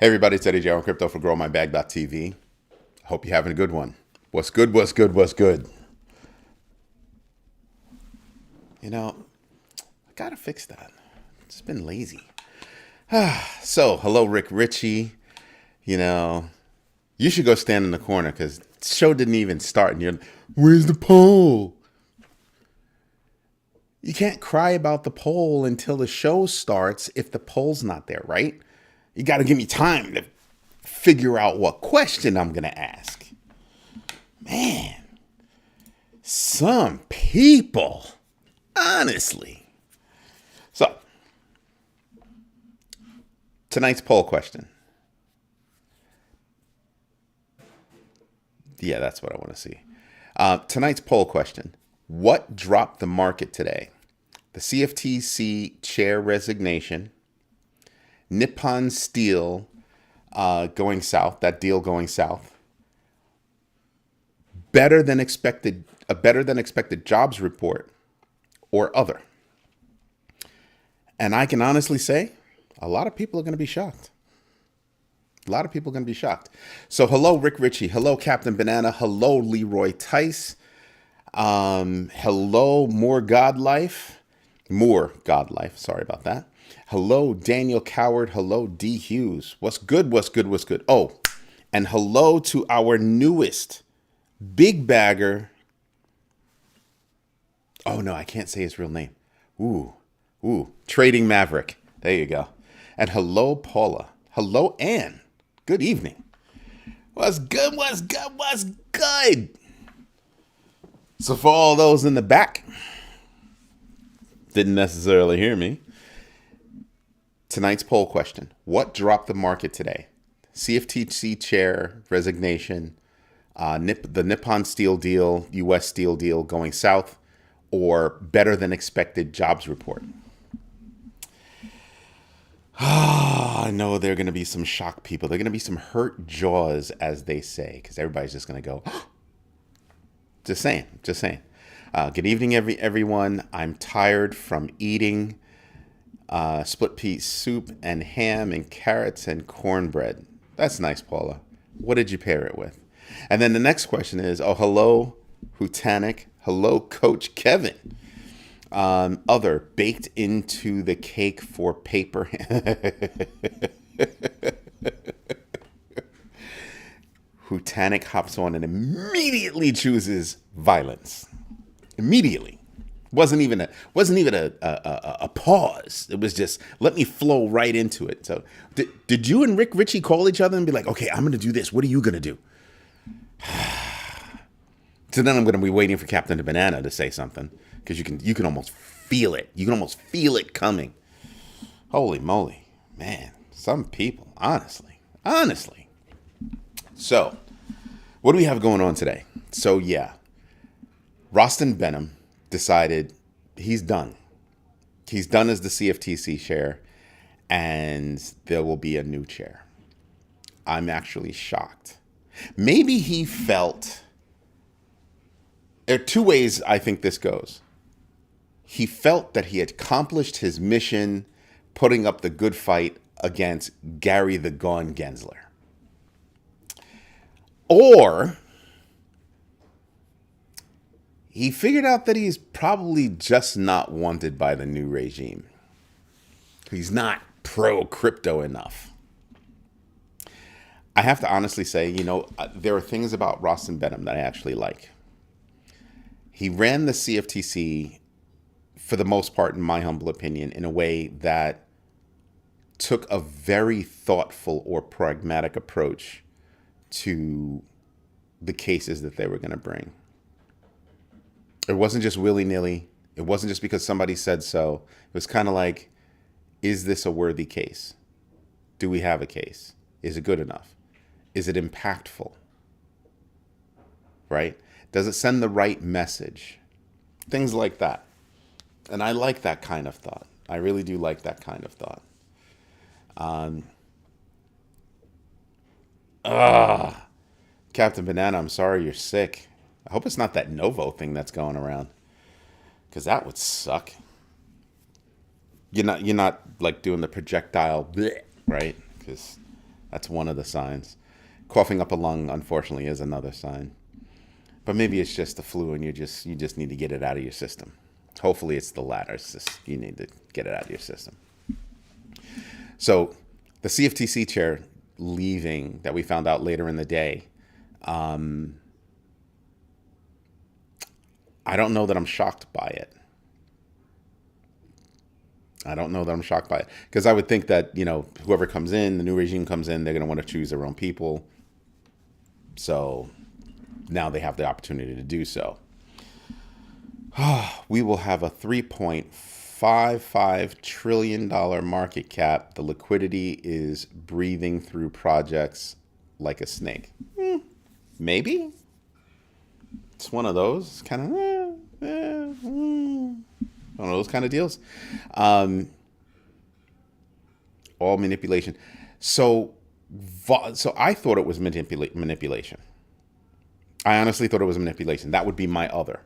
Hey everybody, it's Eddie J on Crypto for GrowMyBag.tv. Hope you're having a good one. What's good, what's good, what's good? You know, I gotta fix that. It's been lazy. So, hello Rick Ritchie. You know, you should go stand in the corner because the show didn't even start and you're, where's the poll? You can't cry about the poll until the show starts if the poll's not there, right? You gotta give me time to figure out what question I'm going to ask. Man, some people, honestly. So, tonight's poll question. Yeah, that's what I want to see. Tonight's poll question. What dropped the market today? The CFTC chair resignation, Nippon Steel going south, that deal going south, a better than expected jobs report, or other. And I can honestly say, a lot of people are going to be shocked. A lot of people are going to be shocked. So hello, Rick Ritchie. Hello, Captain Banana. Hello, Leroy Tice. Hello, More God Life. Sorry about that. Hello, Daniel Coward. Hello, D. Hughes. What's good? What's good? What's good? Oh, and hello to our newest big bagger. Oh, no, I can't say his real name. Ooh, Trading Maverick. There you go. And hello, Paula. Hello, Ann. Good evening. What's good? What's good? What's good? So for all those in the back, didn't necessarily hear me. Tonight's poll question. What dropped the market today? CFTC chair resignation, the Nippon Steel deal, U.S. Steel deal going south, or better than expected jobs report? I know there are going to be some shocked people. There are going to be some hurt jaws, as they say, because everybody's just going to go, just saying. Good evening, everyone. I'm tired from eating split pea soup and ham and carrots and cornbread. That's nice, Paula. What did you pair it with? And then the next question is, oh, hello, Hutanic. Hello, Coach Kevin. Other baked into the cake for paper. Hutanic hops on and immediately chooses violence. Immediately. Wasn't even a pause. It was just, let me flow right into it. So did you and Rick Ritchie call each other and be like, okay, I'm going to do this. What are you going to do? So then I'm going to be waiting for Captain Banana to say something because you can almost feel it. You can almost feel it coming. Holy moly, man. Some people, honestly. So what do we have going on today? So yeah, Rostin Benham decided he's done. He's done as the CFTC chair, and there will be a new chair. I'm actually shocked. Maybe he felt, there are two ways I think this goes. He felt that he had accomplished his mission putting up the good fight against Gary the Gone Gensler. Or he figured out that he's probably just not wanted by the new regime. He's not pro-crypto enough. I have to honestly say, there are things about Rostin Benham that I actually like. He ran the CFTC, for the most part, in my humble opinion, in a way that took a very thoughtful or pragmatic approach to the cases that they were going to bring. It wasn't just willy-nilly. It wasn't just because somebody said so. It was kind of like, is this a worthy case? Do we have a case? Is it good enough? Is it impactful? Right? Does it send the right message? Things like that. And I like that kind of thought. I really do like that kind of thought. Captain Banana, I'm sorry you're sick. I hope it's not that Novo thing that's going around, because that would suck. You're not like doing the projectile bleh, right? Because That's one of the signs. Coughing up a lung, unfortunately, is another sign. But maybe it's just the flu, and you just need to get it out of your system. Hopefully, it's the latter. It's just you need to get it out of your system. So, the CFTC chair leaving that we found out later in the day. I don't know that I'm shocked by it. I don't know that I'm shocked by it because I would think that whoever comes in, the new regime comes in, they're going to want to choose their own people. So now they have the opportunity to do so. We will have a $3.55 trillion market cap. The liquidity is breathing through projects like a snake. Maybe. It's one of those kind of one of those kind of deals. All manipulation. So I thought it was manipulation. I honestly thought it was manipulation. That would be my other,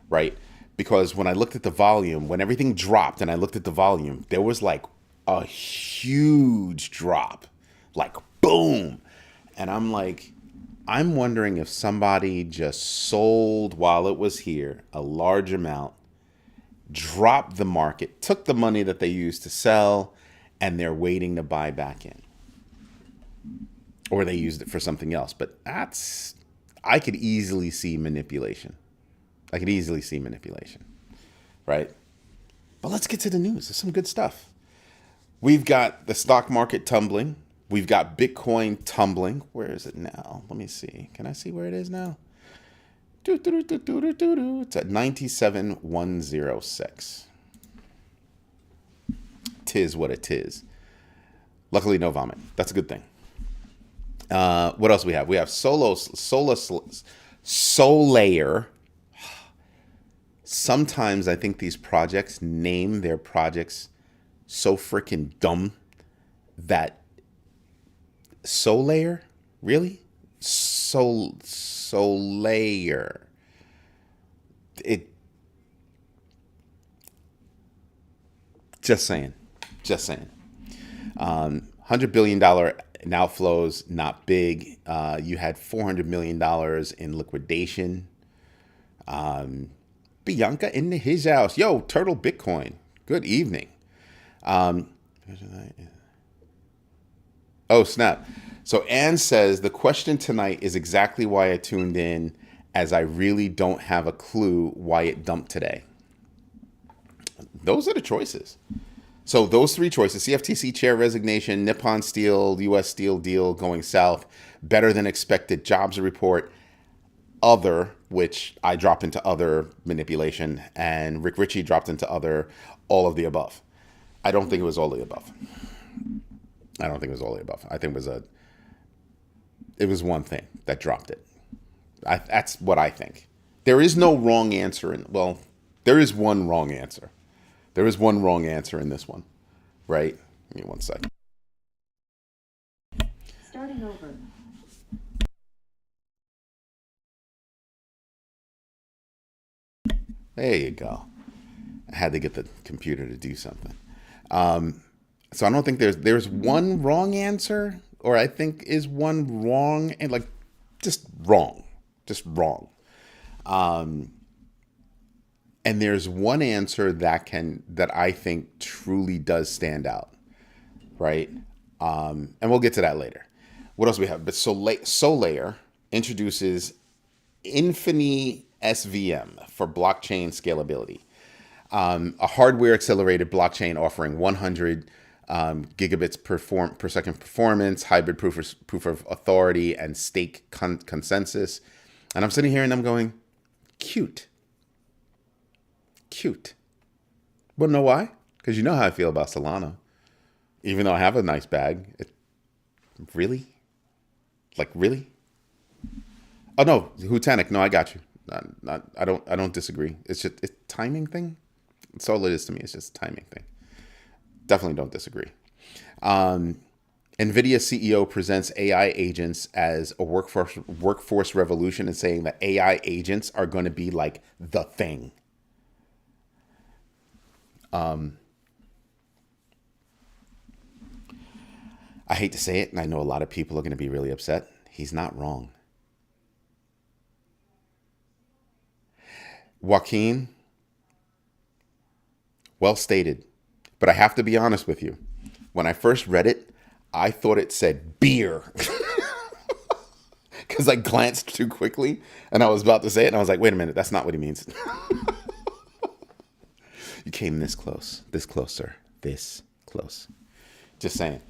right? Because when I looked at the volume, when everything dropped and I looked at the volume, there was like a huge drop, like boom. And I'm like, I'm wondering if somebody just sold while it was here a large amount, dropped the market, took the money that they used to sell, and they're waiting to buy back in. Or they used it for something else. But I could easily see manipulation. Right? But let's get to the news. There's some good stuff. We've got the stock market tumbling. We've got Bitcoin tumbling. Where is it now? Let me see. Can I see where it is now? It's at 97,106. Tis what it is. Luckily, no vomit. That's a good thing. What else we have? We have Solaire. Sometimes I think these projects name their projects so freaking dumb that Solaire? Really? Solaire. Just saying. $100 billion in outflows, not big. You had $400 million in liquidation. Bianca in his house. Yo, Turtle Bitcoin. Good evening. Oh, snap. So Anne says, the question tonight is exactly why I tuned in, as I really don't have a clue why it dumped today. Those are the choices. So those three choices: CFTC chair resignation, Nippon Steel, U.S. Steel deal going south, better than expected jobs report, other, which I dropped into other manipulation, and Rick Ritchie dropped into other, all of the above. I don't think it was all of the above. I think it was one thing that dropped it. That's what I think. There is no wrong answer. There is one wrong answer. There is one wrong answer in this one, right? Give me 1 second. Starting over. There you go. I had to get the computer to do something. So I don't think there's one wrong answer, or I think is one wrong and just wrong. And there's one answer that I think truly does stand out, right? And we'll get to that later. What else we have? But Solaire introduces Infini SVM for blockchain scalability, a hardware-accelerated blockchain offering 100 gigabits per second performance, hybrid proof of authority, and stake consensus. And I'm sitting here and I'm going, cute. But know why? Because you know how I feel about Solana. Even though I have a nice bag, really? Really? Oh no, Hutanic. No, I got you. I don't disagree. It's just a timing thing. That's all it is to me. It's just a timing thing. Definitely don't disagree. NVIDIA CEO presents AI agents as a workforce revolution and saying that AI agents are going to be like the thing. I hate to say it, and I know a lot of people are going to be really upset. He's not wrong. Joaquin, well stated. But I have to be honest with you. When I first read it, I thought it said beer. Because I glanced too quickly and I was about to say it and I was like, wait a minute, that's not what he means. You came this close, sir, this close. Just saying.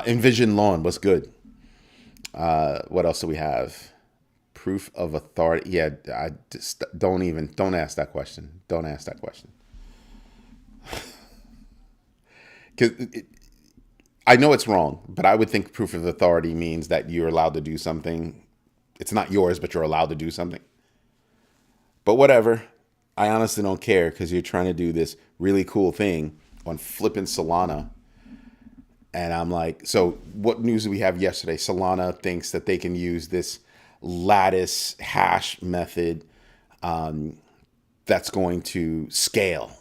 Envision Lawn was good. What else do we have? Proof of authority. Yeah, I just don't ask that question. Don't ask that question. Because I know it's wrong, but I would think proof of authority means that you're allowed to do something. It's not yours, but you're allowed to do something. But whatever. I honestly don't care because you're trying to do this really cool thing on flipping Solana. And I'm like, so what news do we have yesterday? Solana thinks that they can use this lattice hash method that's going to scale,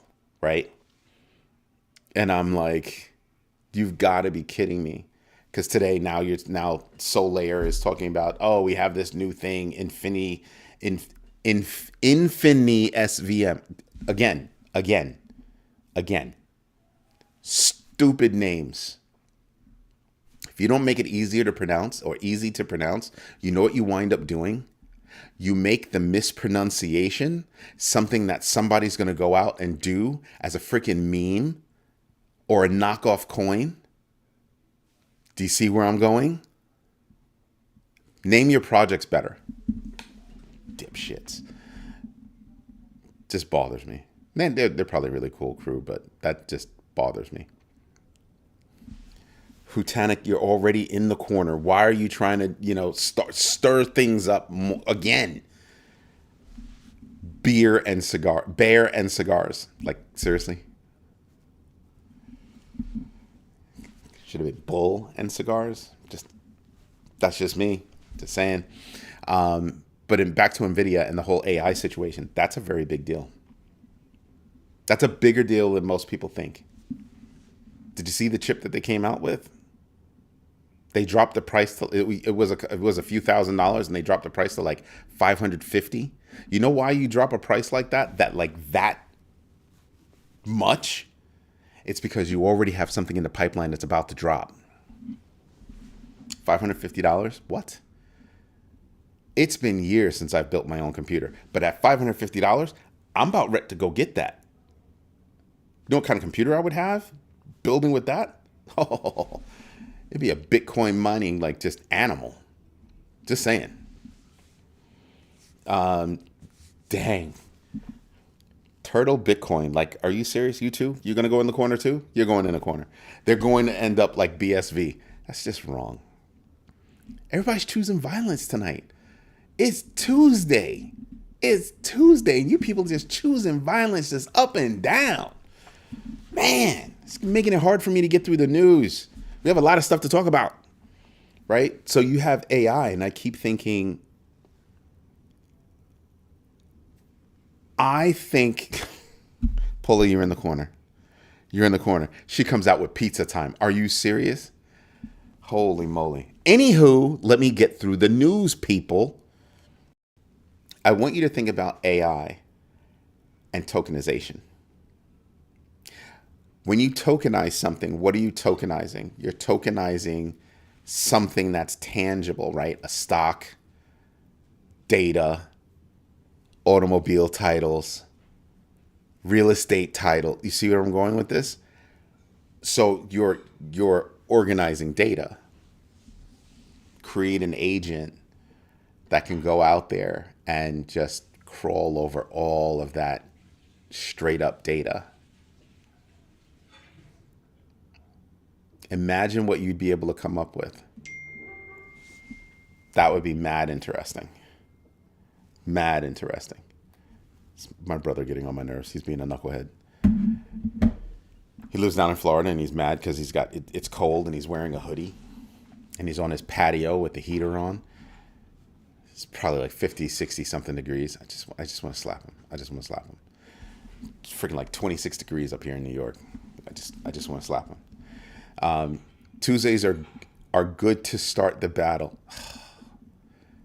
right? And I'm like, you've got to be kidding me. Because today, now Solayer is talking about, oh, we have this new thing, Infini SVM. Again. Stupid names. If you don't make it easier to pronounce or easy to pronounce, you know what you wind up doing? You make the mispronunciation something that somebody's going to go out and do as a freaking meme or a knockoff coin. Do you see where I'm going? Name your projects better. Dipshits. Just bothers me. Man, they're probably a really cool crew, but that just bothers me. Hutanic, you're already in the corner. Why are you trying to, stir things up again? Bear and cigars. Like, seriously? Should have been bull and cigars. That's just me. Just saying. But back to NVIDIA and the whole AI situation, that's a very big deal. That's a bigger deal than most people think. Did you see the chip that they came out with? They dropped the price to it was a few $1,000s, and they dropped the price to like $550. You know why you drop a price like that? That much? It's because you already have something in the pipeline that's about to drop. $550? What? It's been years since I've built my own computer, but at $550, I'm about ready to go get that. You know what kind of computer I would have? Building with that? Oh, it'd be a Bitcoin mining, like, just animal. Just saying. Dang. Turtle Bitcoin. Like, are you serious? You too? You're going to go in the corner too? You're going in the corner. They're going to end up like BSV. That's just wrong. Everybody's choosing violence tonight. It's Tuesday. And you people just choosing violence just up and down. Man, it's making it hard for me to get through the news. We have a lot of stuff to talk about, right? So you have AI, and I keep thinking, Paula, you're in the corner. You're in the corner. She comes out with pizza time. Are you serious? Holy moly. Anywho, let me get through the news, people. I want you to think about AI and tokenization. When you tokenize something, what are you tokenizing? You're tokenizing something that's tangible, right? A stock, data, automobile titles, real estate title. You see where I'm going with this? So you're organizing data. Create an agent that can go out there and just crawl over all of that straight up data. Imagine what you'd be able to come up with. That would be mad interesting. Mad interesting. It's my brother getting on my nerves. He's being a knucklehead. He lives down in Florida, and he's mad because it's cold, and he's wearing a hoodie, and he's on his patio with the heater on. It's probably like 50, 60 something degrees. I just want to slap him. It's freaking like 26 degrees up here in New York. I just want to slap him. Tuesdays are are good to start the battle.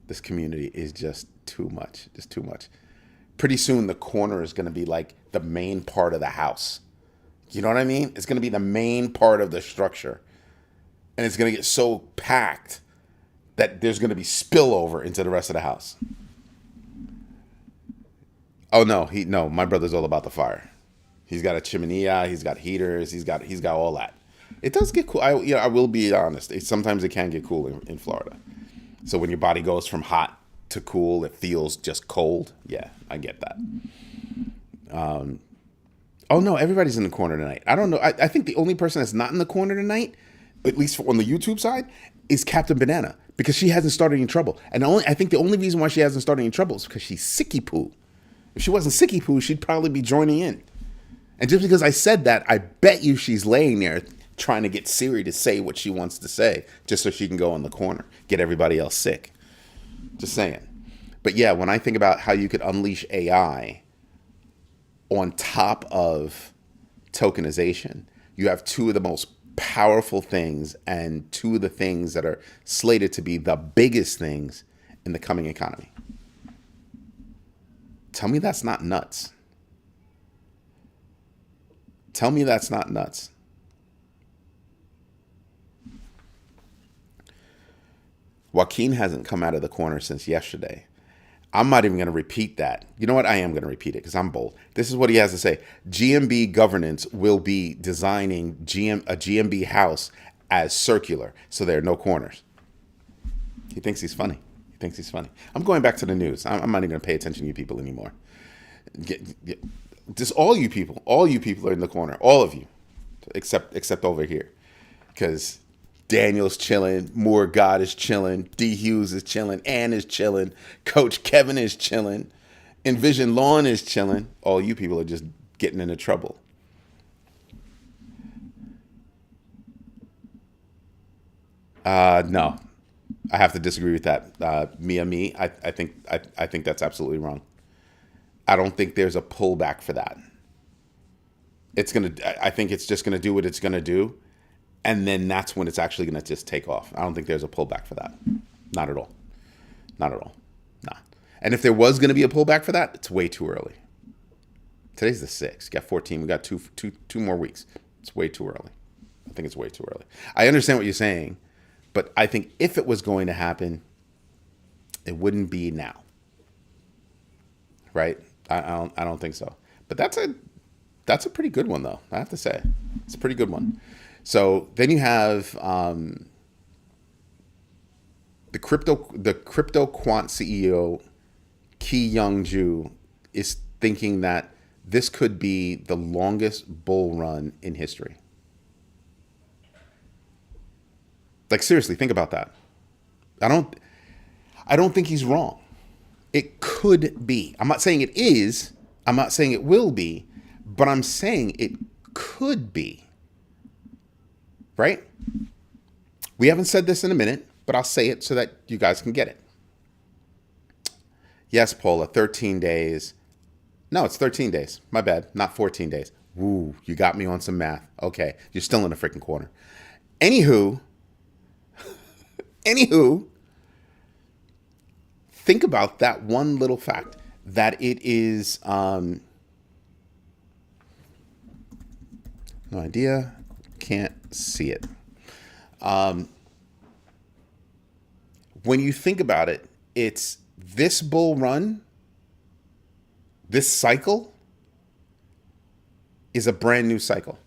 This community is just too much. Just too much. Pretty soon the corner is going to be like the main part of the house. You know what I mean? It's going to be the main part of the structure. And it's going to get so packed that there's going to be spillover into the rest of the house. Oh no, my brother's all about the fire. He's got a chiminea, he's got heaters, he's got all that. It does get cool. I will be honest. Sometimes it can get cool in Florida. So when your body goes from hot to cool, it feels just cold. Yeah, I get that. Oh no, everybody's in the corner tonight. I don't know. I think the only person that's not in the corner tonight, at least on the YouTube side, is Captain Banana, because she hasn't started any trouble. And I think the only reason why she hasn't started any trouble is because she's sicky poo. If she wasn't sicky poo, she'd probably be joining in. And just because I said that, I bet you she's laying there trying to get Siri to say what she wants to say, just so she can go in the corner, get everybody else sick. Just saying. But yeah, when I think about how you could unleash AI on top of tokenization, you have two of the most powerful things and two of the things that are slated to be the biggest things in the coming economy. Tell me that's not nuts. Tell me that's not nuts. Joaquin hasn't come out of the corner since yesterday. I'm not even going to repeat that. You know what? I am going to repeat it because I'm bold. This is what he has to say. GMB governance will be designing a GMB house as circular, so there are no corners. He thinks he's funny. I'm going back to the news. I'm not even going to pay attention to you people anymore. Just all you people are in the corner. All of you, except over here, because Daniel's chilling, Moore God is chilling, D Hughes is chilling, Ann is chilling, Coach Kevin is chilling, Envision Lawn is chilling. All you people are just getting into trouble. No, I have to disagree with that. I think that's absolutely wrong. I don't think there's a pullback for that. I think it's just gonna do what it's gonna do. And then that's when it's actually going to just take off. I don't think there's a pullback for that. Not at all. Not at all. Nah. And if there was going to be a pullback for that, it's way too early. Today's the 6th. We got 14. We got two more weeks. It's way too early. I think it's way too early. I understand what you're saying, but I think if it was going to happen, it wouldn't be now. Right? I don't think so. But that's a pretty good one, though. I have to say. It's a pretty good one. So then you have the crypto quant CEO Ki Young Ju is thinking that this could be the longest bull run in history. Like, seriously, think about that. I don't think he's wrong. It could be. I'm not saying it is. I'm not saying it will be, but I'm saying it could be. Right? We haven't said this in a minute, but I'll say it so that you guys can get it. Yes, Paula, 13 days. No, it's 13 days. My bad. Not 14 days. Woo, you got me on some math. Okay, you're still in the freaking corner. Anywho, think about that one little fact, that it is, no idea, can't see it. When you think about it, it's this bull run, this cycle is a brand new cycle,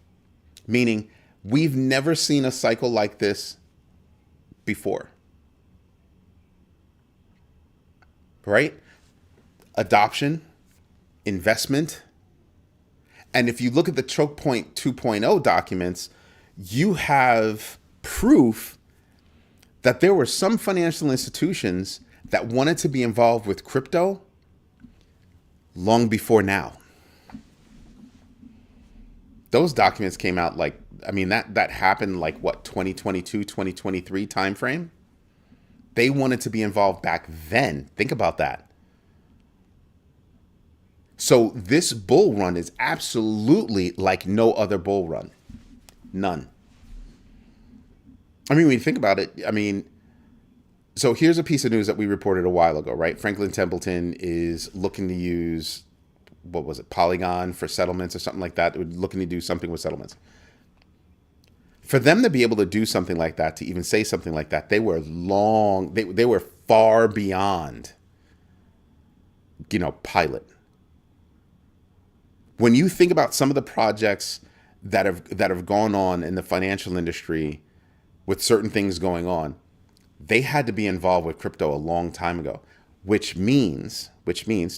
meaning we've never seen a cycle like this before. Right? Adoption, investment. And if you look at the Choke Point 2.0 documents, you have proof that there were some financial institutions that wanted to be involved with crypto long before now. Those documents came out that happened 2022, 2023 timeframe. They wanted to be involved back then. Think about that. So this bull run is absolutely like no other bull run. None. I mean, when you think about it, I mean, so here's a piece of news that we reported a while ago, right? Franklin Templeton is looking to use, what was it, Polygon for settlements or something like that. They're looking to do something with settlements. For them to be able to do something like that, to even say something like that, they were they were far beyond, pilot. When you think about some of the projects that have gone on in the financial industry with certain things going on, they had to be involved with crypto a long time ago, which means,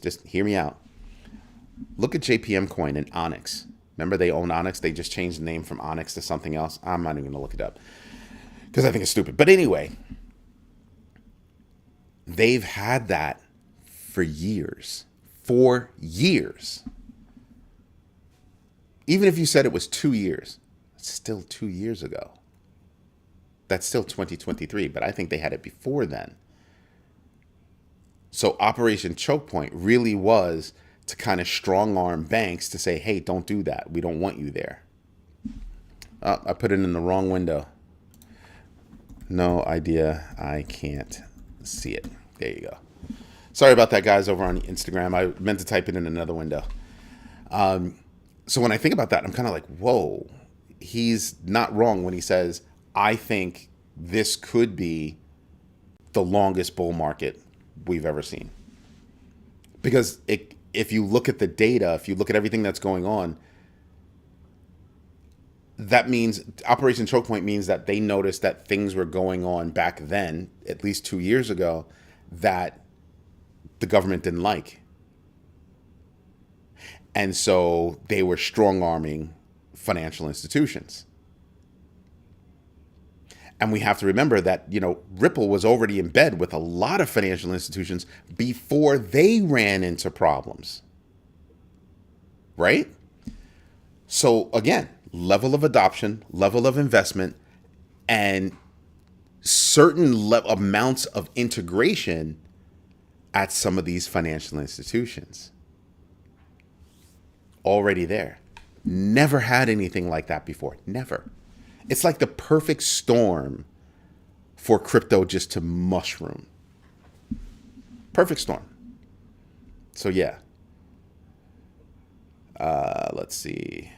just hear me out. Look at JPM Coin and Onyx. Remember they own Onyx? They just changed the name from Onyx to something else. I'm not even going to look it up because I think it's stupid. But anyway, they've had that for years. 4 years. Even if you said it was 2 years, it's still 2 years ago. That's still 2023, but I think they had it before then. So Operation Choke Point really was to kind of strong arm banks to say, hey, don't do that. We don't want you there. I put it in the wrong window. No idea. I can't see it. There you go. Sorry about that, guys, over on Instagram. I meant to type it in another window. So when I think about that, I'm kind of like, whoa, he's not wrong when he says, I think this could be the longest bull market we've ever seen. Because if you look at the data, if you look at everything that's going on, that means Operation Choke Point means that they noticed that things were going on back then, at least 2 years ago, that the government didn't like. And so they were strong-arming financial institutions. And we have to remember that, Ripple was already in bed with a lot of financial institutions before they ran into problems. Right? So again, level of adoption, level of investment, and certain amounts of integration at some of these financial institutions. Already there. Never had anything like that before. Never. It's like the perfect storm for crypto just to mushroom. Perfect storm. So yeah. Let's see.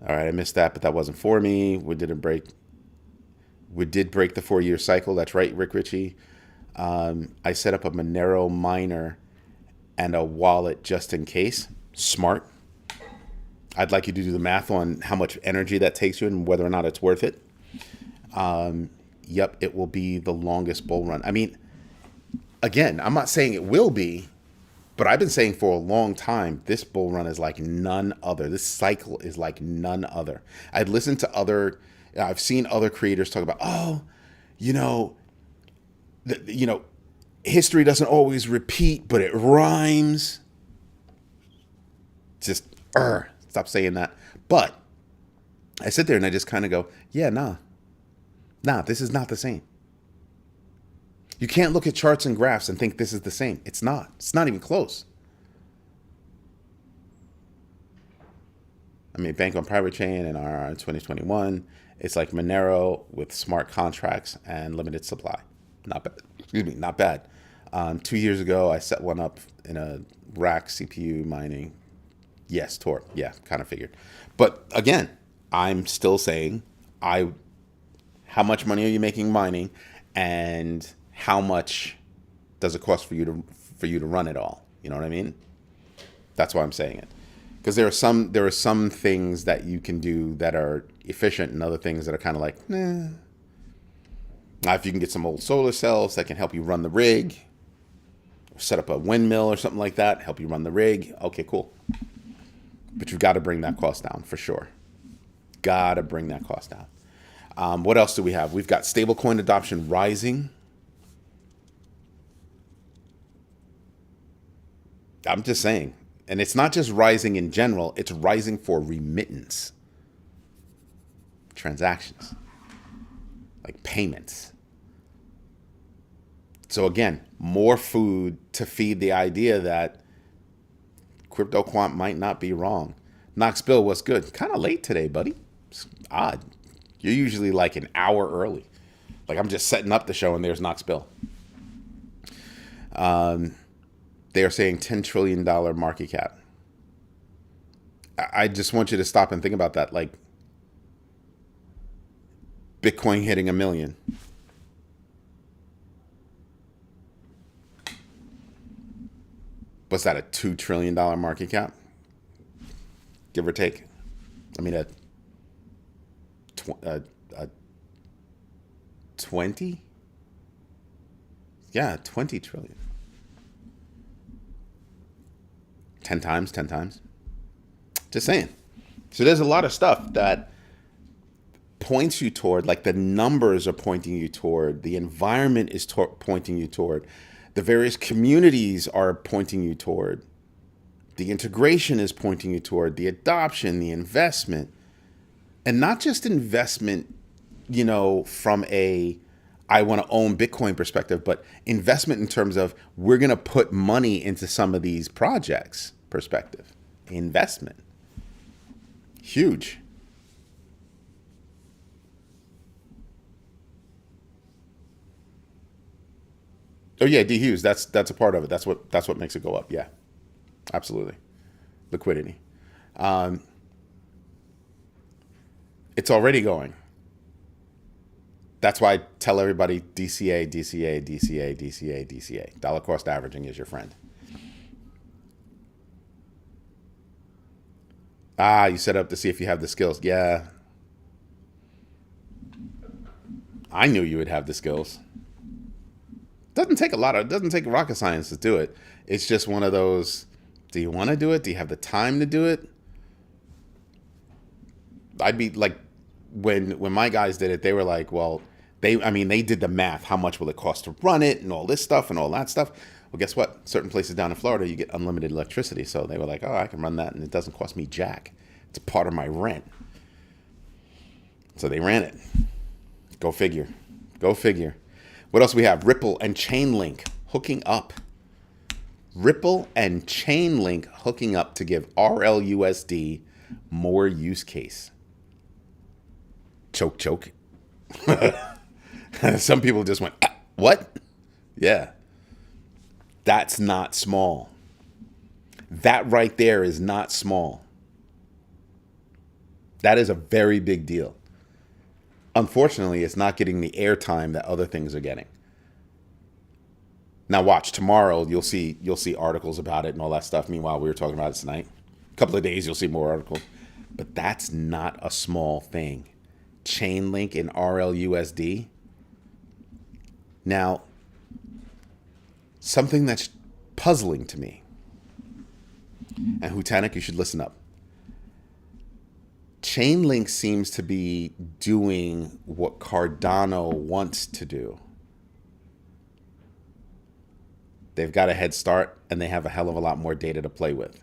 All right, I missed that, but that wasn't for me. We did break the 4-year cycle. That's right, Rick Ritchie. I set up a Monero miner and a wallet just in case. Smart. I'd like you to do the math on how much energy that takes you and whether or not it's worth it. Yep, it will be the longest bull run. I mean, again, I'm not saying it will be, but I've been saying for a long time, this bull run is like none other. This cycle is like none other. I've seen other creators talk about, history doesn't always repeat, but it rhymes. Just, stop saying that. But I sit there and I just kind of go, yeah, nah, this is not the same. You can't look at charts and graphs and think this is the same. It's not. It's not even close. I mean, Bank on Private Chain and RR in 2021, it's like Monero with smart contracts and limited supply. Not bad. Excuse me, not bad. 2 years ago, I set one up in a rack CPU mining. Yes, Tor. Yeah, kind of figured. But again, I'm still saying, how much money are you making mining, and how much does it cost for you to run it all? You know what I mean? That's why I'm saying it. Because there are some things that you can do that are efficient, and other things that are kind of like, nah. Now, if you can get some old solar cells that can help you run the rig, set up a windmill or something like that, help you run the rig, okay, cool. But you've got to bring that cost down for sure. Got to bring that cost down. What else do we have? We've got stablecoin adoption rising. I'm just saying. And it's not just rising in general. It's rising for remittance. Transactions. Like payments. So again, more food to feed the idea that crypto quant might not be wrong. Knox Bill, what's good? Kind of late today, buddy. It's odd. You're usually like an hour early. Like I'm just setting up the show and there's Knox Bill. They are saying $10 trillion market cap. I just want you to stop and think about that. Like Bitcoin hitting 1 million. What's that, a $2 trillion market cap? Give or take. I mean, a 20? Yeah, 20 trillion. 10 times, 10 times. Just saying. So there's a lot of stuff that points you toward, like the numbers are pointing you toward, the environment is pointing you toward, the various communities are pointing you toward, the integration is pointing you toward, the adoption, the investment. And not just investment, from a I want to own Bitcoin perspective, but investment in terms of we're going to put money into some of these projects perspective. Investment. Huge. Oh yeah, D Hughes, that's a part of it. That's what makes it go up. Yeah. Absolutely. Liquidity. It's already going. That's why I tell everybody DCA, DCA, DCA, DCA, DCA. Dollar cost averaging is your friend. You set up to see if you have the skills. Yeah. I knew you would have the skills. Doesn't take it doesn't take rocket science to do it. It's just one of those, do you want to do it? Do you have the time to do it? I'd be like, when my guys did it, they were like, well, they did the math. How much will it cost to run it and all this stuff and all that stuff? Well, guess what? Certain places down in Florida, you get unlimited electricity. So they were like, oh, I can run that and it doesn't cost me jack. It's a part of my rent. So they ran it. Go figure. Go figure. What else we have? Ripple and Chainlink hooking up. Ripple and Chainlink hooking up to give RLUSD more use case. Choke, choke. Some people just went, what? Yeah. That's not small. That right there is not small. That is a very big deal. Unfortunately, it's not getting the airtime that other things are getting. Now watch, tomorrow you'll see articles about it and all that stuff. Meanwhile, we were talking about it tonight. A couple of days you'll see more articles. But that's not a small thing. Chainlink and RLUSD. Now, something that's puzzling to me. And Hutanik, you should listen up. Chainlink seems to be doing what Cardano wants to do. They've got a head start and they have a hell of a lot more data to play with.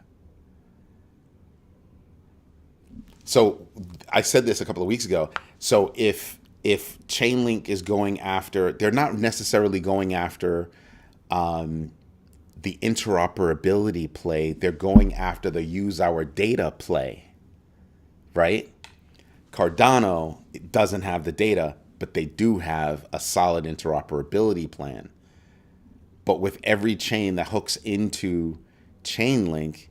So I said this a couple of weeks ago. So if Chainlink is going after, they're not necessarily going after the interoperability play. They're going after the use our data play. Right? Cardano doesn't have the data, but they do have a solid interoperability plan. But with every chain that hooks into Chainlink,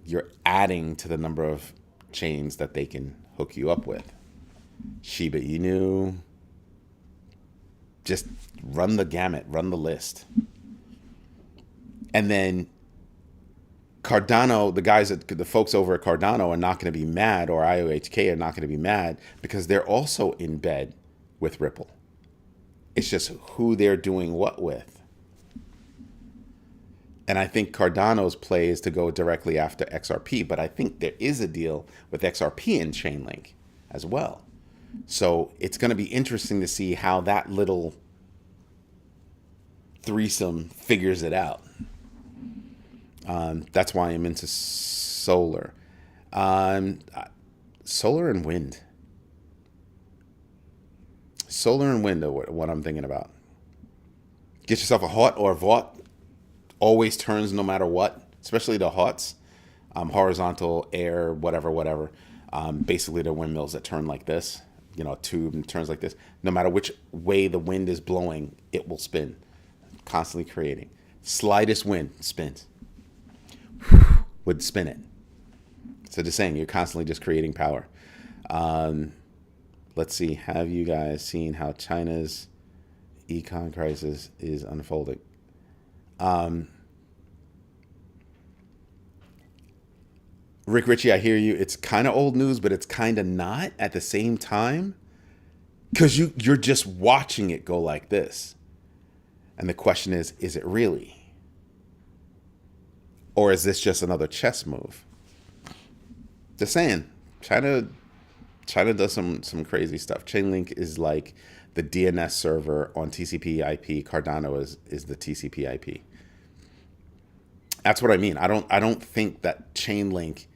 you're adding to the number of chains that they can hook you up with. Shiba Inu, just run the gamut, run the list. And then Cardano, the folks over at Cardano are not going to be mad, or IOHK are not going to be mad, because they're also in bed with Ripple. It's just who they're doing what with. And I think Cardano's play is to go directly after XRP, but I think there is a deal with XRP and Chainlink as well. So it's going to be interesting to see how that little threesome figures it out. That's why I'm into solar. Solar and wind. Solar and wind are what I'm thinking about. Get yourself a HOT or a VOT. Always turns no matter what, especially the HOTs. Horizontal, air, whatever. Basically, the windmills that turn like this. a tube and turns like this. No matter which way the wind is blowing, it will spin, constantly creating. Slightest wind spins, would spin it. So just saying, you're constantly just creating power. Let's see. Have you guys seen how China's econ crisis is unfolding? Rick Ritchie, I hear you. It's kind of old news, but it's kind of not at the same time, because you're just watching it go like this. And the question is it really? Or is this just another chess move? Just saying, China does some crazy stuff. Chainlink is like the DNS server on TCP/IP. Cardano is the TCP/IP. That's what I mean. I don't think that Chainlink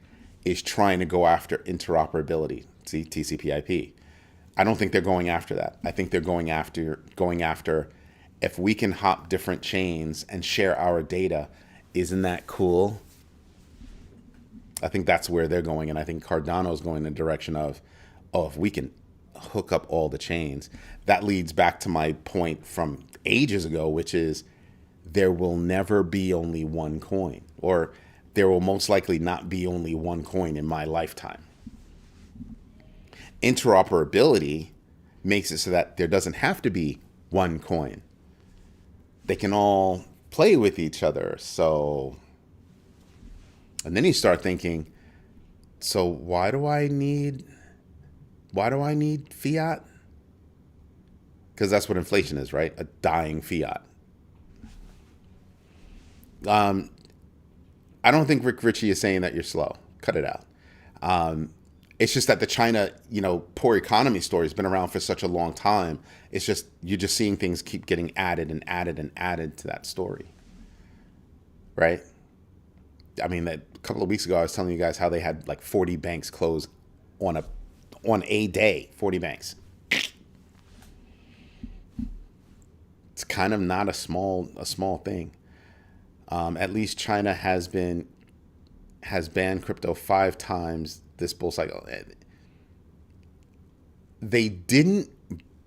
is trying to go after interoperability. See, TCP/IP. I don't think they're going after that. I think they're going after if we can hop different chains and share our data, isn't that cool? I think that's where they're going, and I think Cardano is going in the direction of, if we can hook up all the chains. That leads back to my point from ages ago, which is there will never be only one coin, or there will most likely not be only one coin in my lifetime. Interoperability makes it so that there doesn't have to be one coin. They can all play with each other. So, and then you start thinking, so why do I need fiat? Because that's what inflation is, right? A dying fiat. I don't think Rick Ritchie is saying that you're slow. Cut it out. It's just that the China, poor economy story has been around for such a long time. It's just, you're just seeing things keep getting added and added and added to that story. Right? I mean, a couple of weeks ago, I was telling you guys how they had like 40 banks close on a day, 40 banks. It's kind of not a small thing. At least China has banned crypto 5 times this bull cycle. They didn't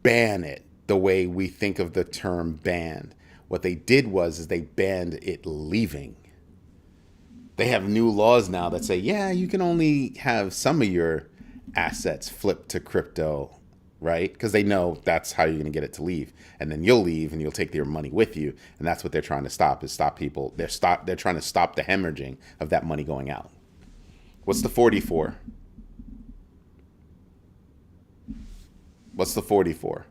ban it the way we think of the term banned. What they did is they banned it leaving. They have new laws now that say, yeah, you can only have some of your assets flipped to crypto, right? Because they know that's how you're going to get it to leave. And then you'll leave and you'll take your money with you. And that's what they're trying to stop people. They're trying to stop the hemorrhaging of that money going out. What's the 40 for? What's the 40 for?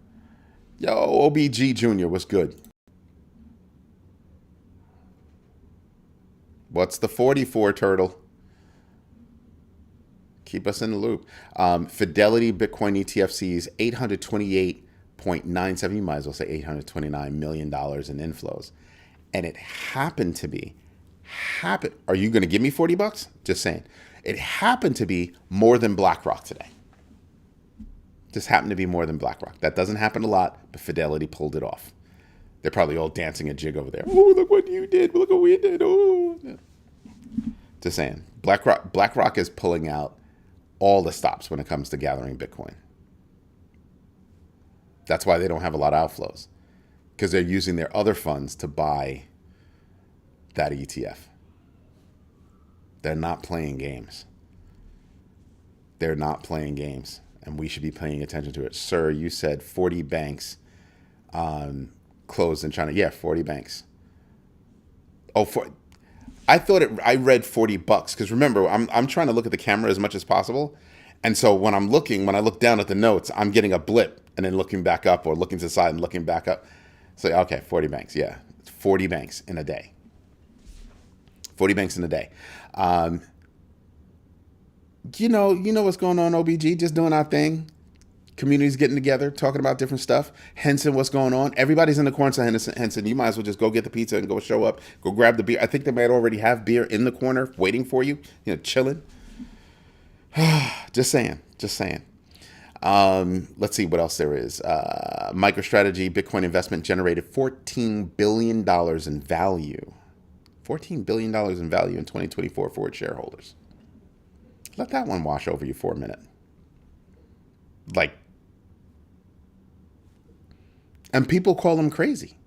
Yo, OBG Jr., what's good? What's the 40 for, Turtle? Keep us in the loop. Fidelity Bitcoin ETFCs, 828.97, you might as well say $829 million in inflows. And it happened to be, are you going to give me $40? Just saying. It happened to be more than BlackRock today. Just happened to be more than BlackRock. That doesn't happen a lot, but Fidelity pulled it off. They're probably all dancing a jig over there. Oh, look what you did. Look what we did. Oh. Yeah. Just saying. BlackRock is pulling out all the stops when it comes to gathering Bitcoin. That's why they don't have a lot of outflows, because they're using their other funds to buy that ETF. They're not playing games. They're not playing games, and we should be paying attention to it. Sir, you said 40 banks closed in China. Yeah, 40 banks. I read $40 because remember, I'm trying to look at the camera as much as possible. And so when I look down at the notes, I'm getting a blip and then looking back up, or looking to the side and looking back up. So, okay, 40 banks. Yeah, 40 banks in a day. 40 banks in a day. You know what's going on, OBG, just doing our thing. Communities getting together, talking about different stuff. Henson, what's going on? Everybody's in the corner. Henson, you might as well just go get the pizza and go show up. Go grab the beer. I think they might already have beer in the corner waiting for you, chilling. Just saying. Let's see what else there is. MicroStrategy Bitcoin investment generated $14 billion in value. $14 billion in value in 2024 for its shareholders. Let that one wash over you for a minute. Like And people call him crazy.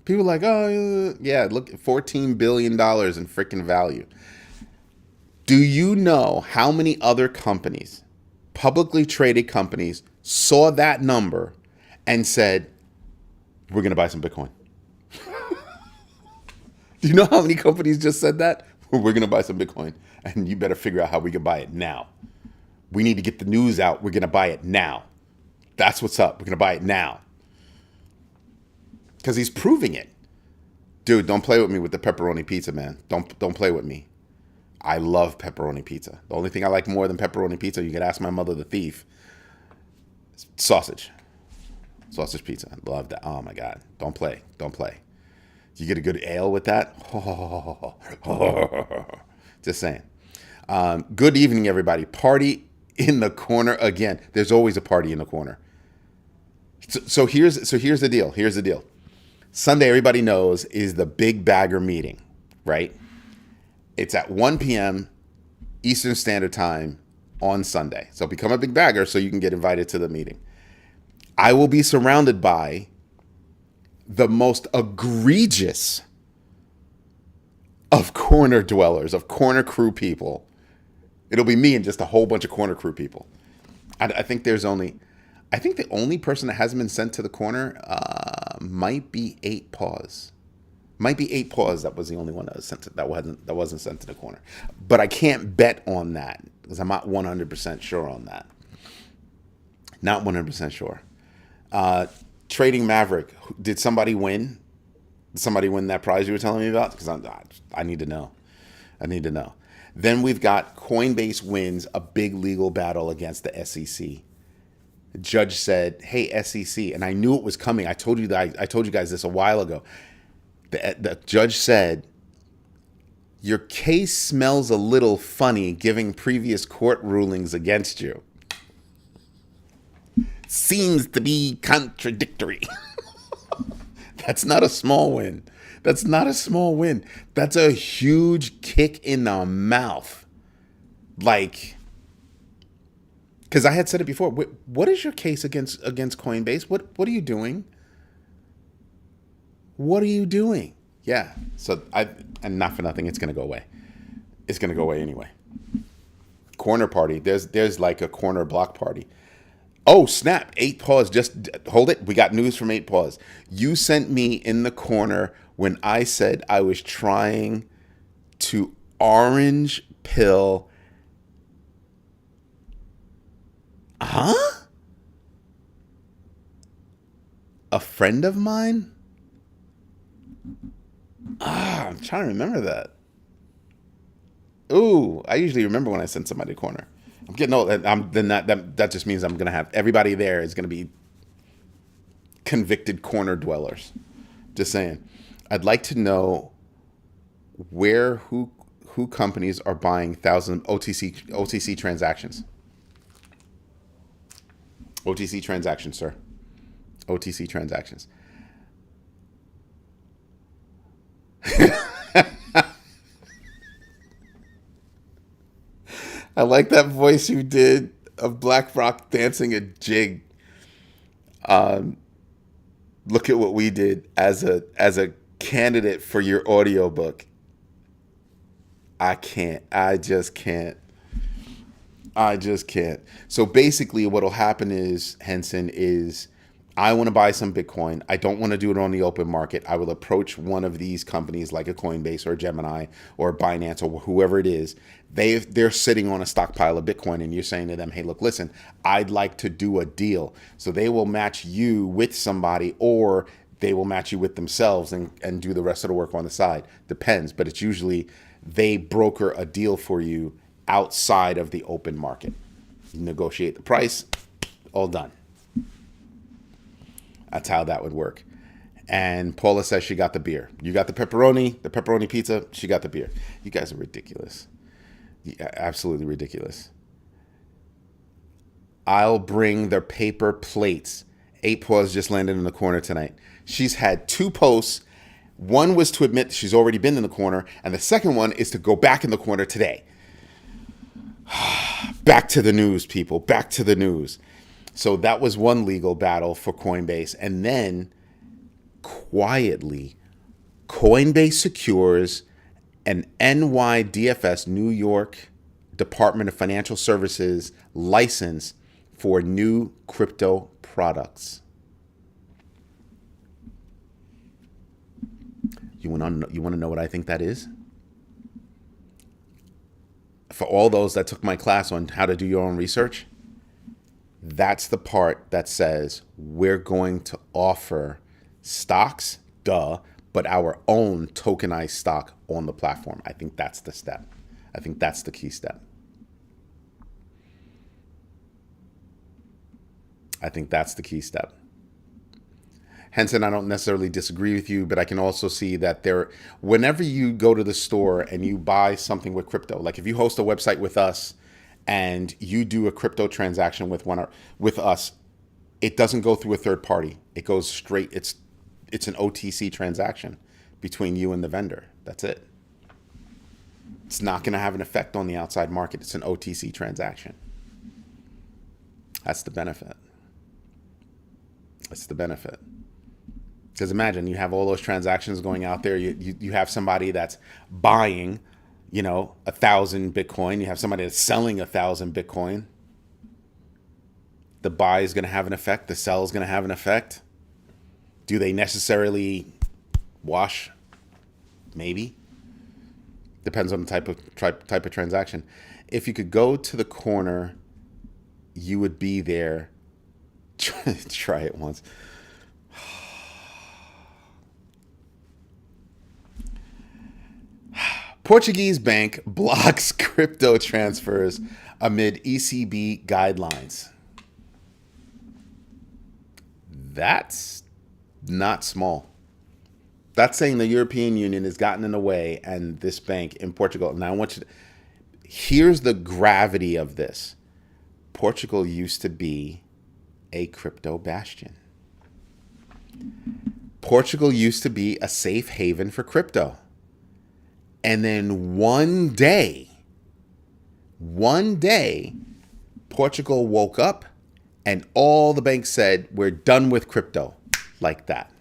People are like, oh, yeah, look, $14 billion in freaking value. Do you know how many other companies, publicly traded companies, saw that number and said, we're going to buy some Bitcoin? Do you know how many companies just said that? We're going to buy some Bitcoin, and you better figure out how we can buy it now. We need to get the news out. We're going to buy it now. That's what's up. We're going to buy it now. Because he's proving it. Dude, don't play with me with the pepperoni pizza, man. Don't play with me. I love pepperoni pizza. The only thing I like more than pepperoni pizza, you could ask my mother the thief, sausage. Sausage pizza. I love that. Oh, my God. Don't play. You get a good ale with that? Just saying. Good evening, everybody. Party in the corner again. There's always a party in the corner. So here's the deal. Here's the deal. Sunday, everybody knows, is the Big Bagger meeting, right? It's at 1 p.m. Eastern Standard Time on Sunday. So become a Big Bagger so you can get invited to the meeting. I will be surrounded by the most egregious of corner dwellers, of corner crew people. It'll be me and just a whole bunch of corner crew people. I think the only person that hasn't been sent to the corner might be 8 Paws. Might be 8 Paws. That was the only one that was sent to, that wasn't sent to the corner. But I can't bet on that because I'm not 100% sure on that. Not 100% sure. Trading Maverick. Did somebody win? Did somebody win that prize you were telling me about? Because I need to know. Then we've got Coinbase wins a big legal battle against the SEC. The judge said, "Hey, SEC," and I knew it was coming. I told you guys this a while ago. The judge said, "Your case smells a little funny, given previous court rulings against you. Seems to be contradictory." That's not a small win. That's a huge kick in the mouth. Like, because I had said it before. What is your case against Coinbase? What are you doing? What are you doing? Yeah. So and not for nothing, it's gonna go away. It's gonna go away anyway. Corner party. There's like a corner block party. Oh, snap. 8 Paws. Just hold it. We got news from 8 Paws. You sent me in the corner when I said I was trying to orange pill. Huh? A friend of mine? I'm trying to remember that. Ooh, I usually remember when I send somebody to corner. I'm getting old. That just means I'm gonna have everybody there is gonna be convicted corner dwellers. Just saying. I'd like to know who companies are buying 1,000 OTC transactions. OTC transactions, sir. OTC transactions. I like that voice you did of Black Rock dancing a jig. Look at what we did as a candidate for your audiobook. I just can't. So basically what'll happen is, Henson, is I want to buy some Bitcoin. I don't want to do it on the open market. I will approach one of these companies like a Coinbase or Gemini or Binance or whoever it is. They're sitting on a stockpile of Bitcoin and you're saying to them, "Hey, look, listen, I'd like to do a deal." So they will match you with somebody or they will match you with themselves and do the rest of the work on the side. Depends, but it's usually they broker a deal for you outside of the open market. You negotiate the price, all done. That's how that would work. And Paula says she got the beer. You got the pepperoni pizza. She got the beer. You guys are ridiculous. Yeah, absolutely ridiculous. I'll bring the paper plates. 8 Paws just landed in the corner tonight. She's had 2 posts. One was to admit she's already been in the corner, and the second one is to go back in the corner today. Back to the news, people. Back to the news. So that was one legal battle for Coinbase. And then quietly, Coinbase secures an NYDFS, New York Department of Financial Services license for new crypto products. You want to know what I think that is? For all those that took my class on how to do your own research, that's the part that says we're going to offer stocks, but our own tokenized stock on the platform. I think that's the step. I think that's the key step. I think that's the key step. Henson, I don't necessarily disagree with you, but I can also see that whenever you go to the store and you buy something with crypto, like if you host a website with us and you do a crypto transaction with us, it doesn't go through a third party. It goes straight. It's an OTC transaction between you and the vendor. That's it. It's not going to have an effect on the outside market. It's an OTC transaction. That's the benefit. That's the benefit. Because imagine you have all those transactions going out there. You have somebody that's buying, 1,000 Bitcoin. You have somebody that's selling 1,000 Bitcoin. The buy is going to have an effect. The sell is going to have an effect. Do they necessarily wash? Maybe. Depends on the type of transaction. If you could go to the corner, you would be there. Try it once. Portuguese bank blocks crypto transfers amid ECB guidelines. That's not small. That's saying the European Union has gotten in the way, and this bank in Portugal. Now, here's the gravity of this. Portugal used to be a crypto bastion. Portugal used to be a safe haven for crypto. And then one day, Portugal woke up and all the banks said, we're done with crypto, like that.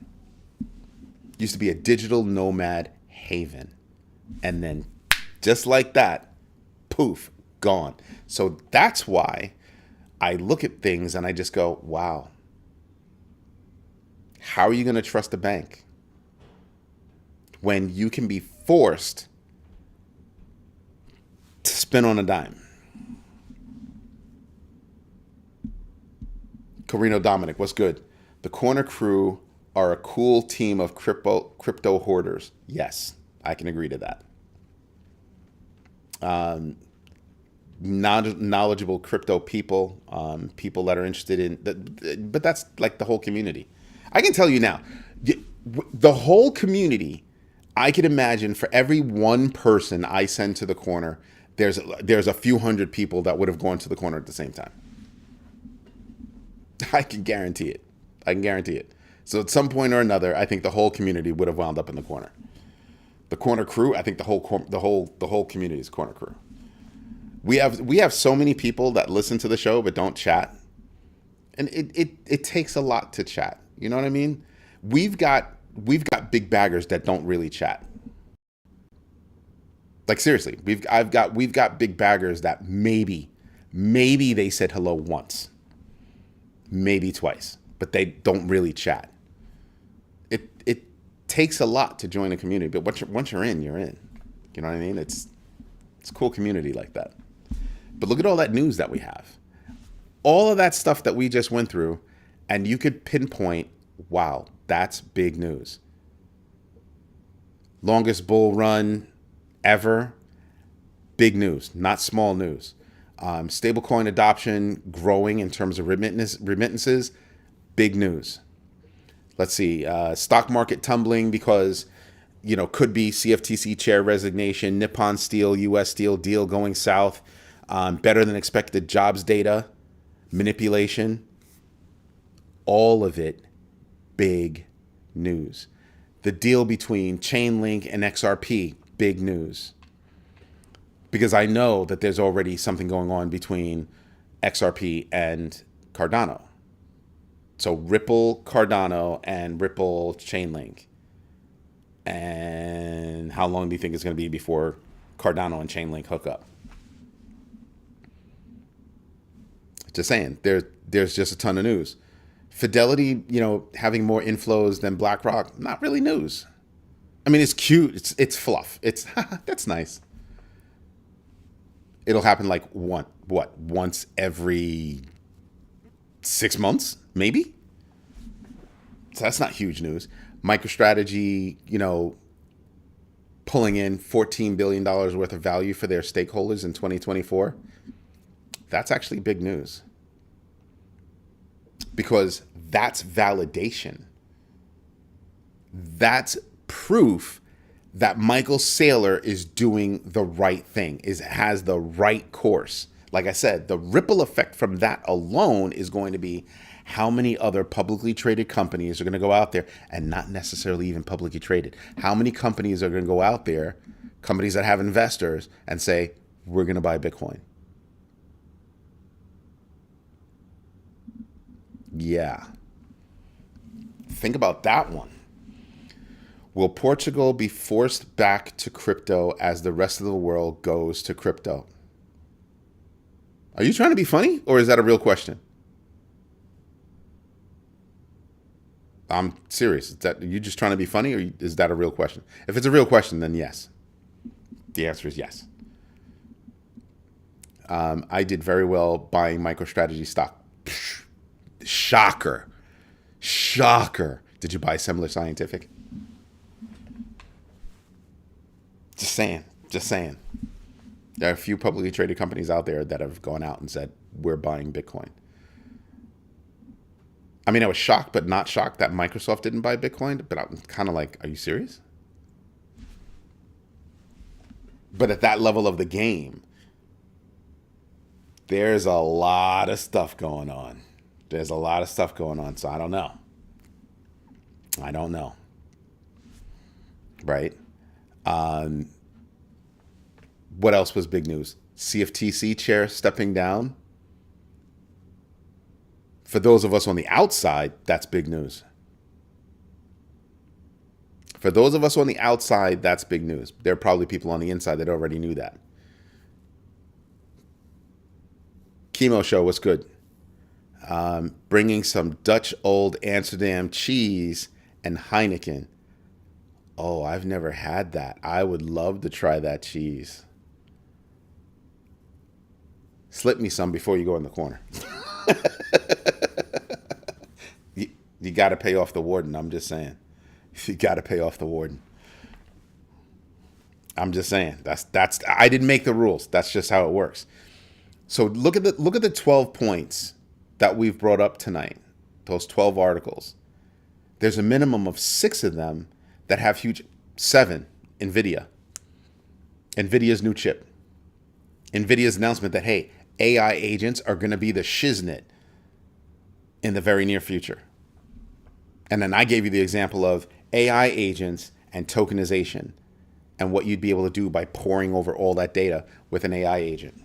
Used to be a digital nomad haven. And then just like that, poof, gone. So that's why I look at things and I just go, wow. How are you going to trust a bank when you can be forced to spin on a dime? Carino Dominic, what's good? The Corner Crew are a cool team of crypto hoarders. Yes, I can agree to that. Knowledgeable crypto people, people that are interested in, but that's like the whole community. I can tell you now, the whole community, I can imagine for every one person I send to the corner, there's a few hundred people that would have gone to the corner at the same time. I can guarantee it. So at some point or another, I think the whole community would have wound up in the corner. The Corner Crew, I think the whole community is Corner Crew. We have so many people that listen to the show but don't chat, and it takes a lot to chat. You know what I mean? We've got big baggers that don't really chat. Like seriously, we've got big baggers that maybe they said hello once, maybe twice, but they don't really chat. It takes a lot to join a community, but once you're in, you're in. You know what I mean? It's a cool community like that. But look at all that news that we have. All of that stuff that we just went through, and you could pinpoint, wow, that's big news. Longest bull run ever, big news, not small news. Stablecoin adoption growing in terms of remittances, big news. Let's see, stock market tumbling because, could be CFTC chair resignation, Nippon Steel, US Steel deal going south, better than expected jobs data, manipulation, all of it big news. The deal between Chainlink and XRP, big news. Because I know that there's already something going on between XRP and Cardano. So Ripple, Cardano, and Ripple Chainlink. And how long do you think it's going to be before Cardano and Chainlink hook up? Just saying, there's just a ton of news. Fidelity, having more inflows than BlackRock, not really news. I mean, it's cute. It's fluff. It's that's nice. It'll happen like once every 6 months, maybe. So that's not huge news. MicroStrategy, pulling in $14 billion worth of value for their stakeholders in 2024. That's actually big news. Because that's validation. That's proof that Michael Saylor is doing the right thing, has the right course. Like I said, the ripple effect from that alone is going to be how many other publicly traded companies are going to go out there, and not necessarily even publicly traded. How many companies are going to go out there, companies that have investors, and say, we're going to buy Bitcoin. Yeah. Think about that one. Will Portugal be forced back to crypto as the rest of the world goes to crypto? Are you trying to be funny, or is that a real question? I'm serious. Are you just trying to be funny, or is that a real question? If it's a real question, then yes. The answer is yes. I did very well buying MicroStrategy stock. Shocker. Did you buy Semler Scientific? Just saying. There are a few publicly traded companies out there that have gone out and said, we're buying Bitcoin. I mean, I was shocked, but not shocked that Microsoft didn't buy Bitcoin. But I'm kind of like, are you serious? But at that level of the game, there's a lot of stuff going on. So I don't know. Right? What else was big news? CFTC chair stepping down. For those of us on the outside, that's big news. There are probably people on the inside that already knew that. Chemo Show was good. Bringing some Dutch Old Amsterdam cheese and Heineken. Oh, I've never had that. I would love to try that cheese. Slip me some before you go in the corner. You got to pay off the warden. I'm just saying. You got to pay off the warden. I'm just saying. That's. I didn't make the rules. That's just how it works. So look at the 12 points that we've brought up tonight. Those 12 articles. There's a minimum of 6 of them that have 7. NVIDIA's new chip. NVIDIA's announcement that, hey, AI agents are going to be the shiznit in the very near future. And then I gave you the example of AI agents and tokenization and what you'd be able to do by poring over all that data with an AI agent.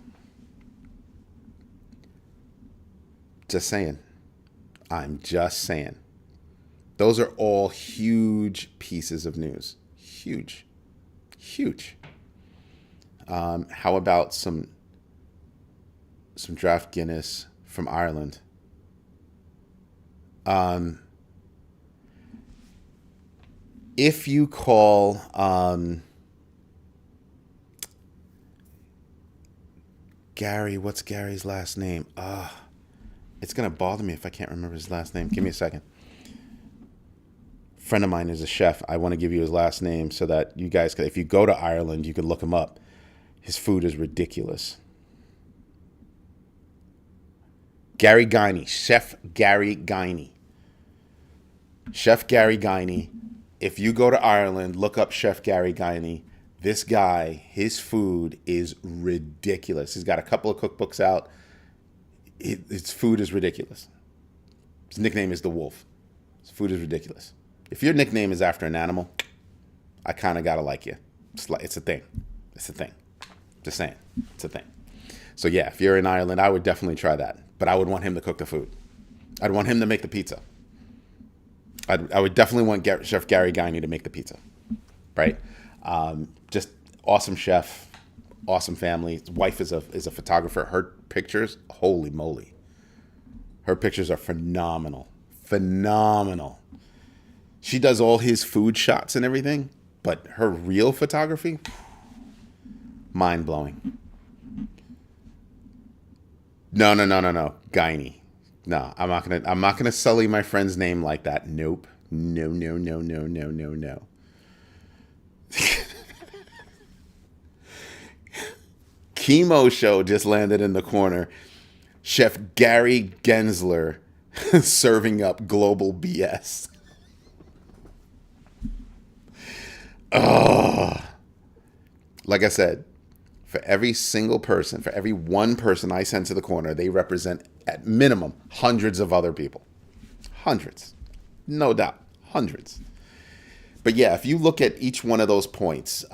Just saying. I'm just saying. Those are all huge pieces of news. Huge. How about some draft Guinness from Ireland? If you call Gary, what's Gary's last name? It's gonna bother me if I can't remember his last name. Give me a second. Friend of mine is a chef. I want to give you his last name so that you guys could, if you go to Ireland, you could look him up. His food is ridiculous. Gary Guiney, Chef Gary Guiney. Chef Gary Guiney. If you go to Ireland, look up Chef Gary Guiney. This guy, his food is ridiculous. He's got a couple of cookbooks out. His food is ridiculous. His nickname is the Wolf. His food is ridiculous. If your nickname is after an animal, I kind of got to like you. It's a thing. Just saying. It's a thing. So yeah, if you're in Ireland, I would definitely try that. But I would want him to cook the food. I'd want him to make the pizza. I would definitely want Chef Gary Guiney to make the pizza, right? Just awesome chef, awesome family. His wife is a photographer. Her pictures, holy moly, her pictures are phenomenal, phenomenal. She does all his food shots and everything, but her real photography, mind blowing. No, Guiney. No, I'm not gonna sully my friend's name like that. Nope. No. Chemo Show just landed in the corner. Chef Gary Gensler serving up global BS. Oh, like I said, for every single person, for every one person I send to the corner, they represent at minimum hundreds of other people. Hundreds. No doubt. Hundreds. But yeah, if you look at each one of those points,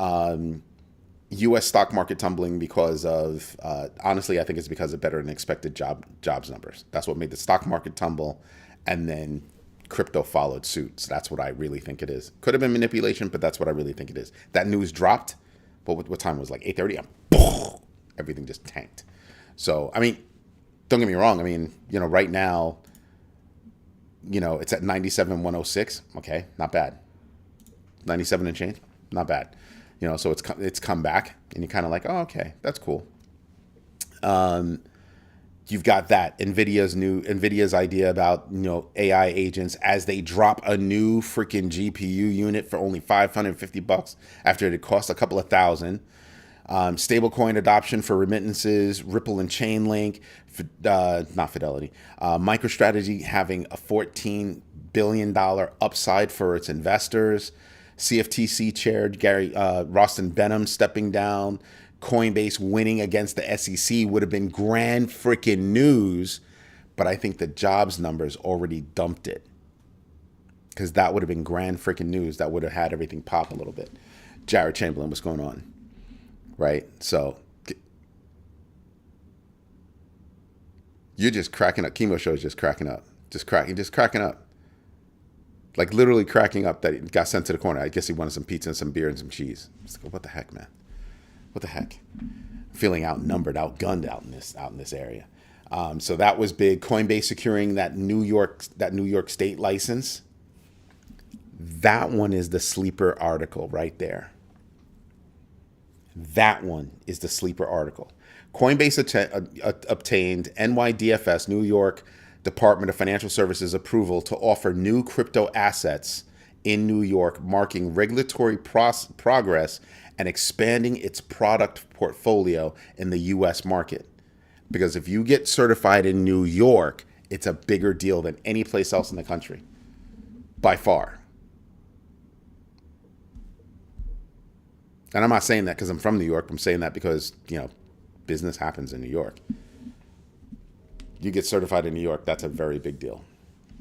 U.S. stock market tumbling because of, honestly, I think it's because of better than expected jobs numbers. That's what made the stock market tumble. And then crypto followed suit. So that's what I really think it is. Could have been manipulation, but that's what I really think it is. That news dropped. But what time was it? Like 8:30? And boom, everything just tanked. So, I mean, don't get me wrong. I mean, right now, it's at 97,106. Okay, not bad. 97 and change, not bad. So it's come back, and you're kind of like, oh, okay, that's cool. You've got that NVIDIA's idea about AI agents as they drop a new freaking GPU unit for only $550 after it cost a couple of thousand. Stablecoin adoption for remittances, Ripple and Chainlink, not Fidelity. MicroStrategy having a $14 billion upside for its investors. CFTC chair Gary Rostin Benham stepping down. Coinbase winning against the SEC would have been grand freaking news, but I think the jobs numbers already dumped it, because that would have been grand freaking news. That would have had everything pop a little bit. Jared Chamberlain, what's going on? Right? So you're just cracking up. Chemo Show is just cracking up. Just cracking up. Like literally cracking up that he got sent to the corner. I guess he wanted some pizza and some beer and some cheese. It's like, what the heck, man? What the heck? Feeling outnumbered, outgunned out in this area. So that was big. Coinbase securing that New York State license. That one is the sleeper article right there. That one is the sleeper article. Coinbase obtained NYDFS, New York Department of Financial Services, approval to offer new crypto assets in New York, marking regulatory progress and expanding its product portfolio in the U.S. market. Because if you get certified in New York, it's a bigger deal than any place else in the country, by far. And I'm not saying that because I'm from New York. I'm saying that because, business happens in New York. You get certified in New York, that's a very big deal.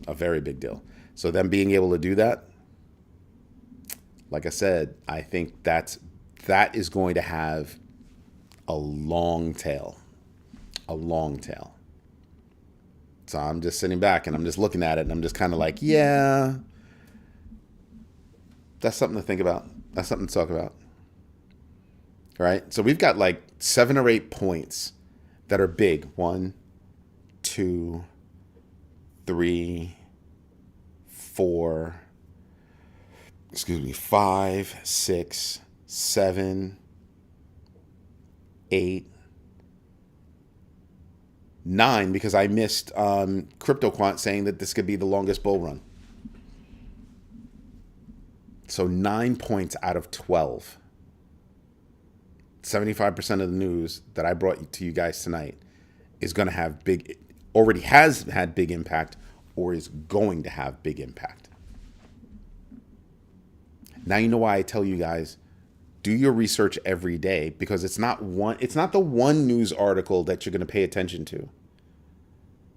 A very big deal. So them being able to do that, like I said, I think that is going to have a long tail. A long tail. So I'm just sitting back and I'm just looking at it and I'm just kind of like, yeah, that's something to think about. That's something to talk about. All right. So we've got like 7 or 8 points that are big. 1, 2, 3, 4, 5, 6, 7, 8, 9, because I missed CryptoQuant saying that this could be the longest bull run. So 9 points out of 12. 75% of the news that I brought to you guys tonight is going to have already has had big impact, or is going to have big impact. Now you know why I tell you guys, do your research every day, because it's not the one news article that you're going to pay attention to.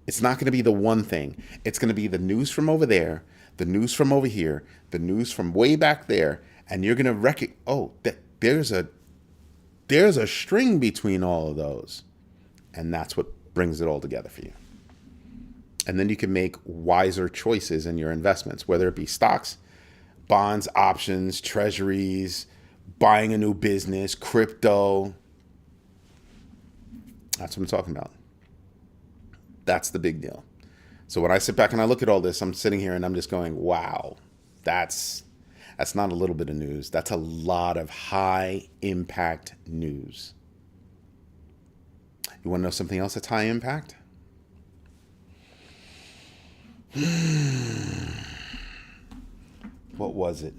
It's not going to be the one thing. It's going to be the news from over there, the news from over here, the news from way back there, and you're going to there's a string between all of those. And that's what brings it all together for you. And then you can make wiser choices in your investments, whether it be stocks, bonds, options, treasuries, buying a new business, crypto. That's what I'm talking about. That's the big deal. So when I sit back and I look at all this, I'm sitting here and I'm just going, wow, that's not a little bit of news. That's a lot of high impact news. You want to know something else that's high impact? What was it?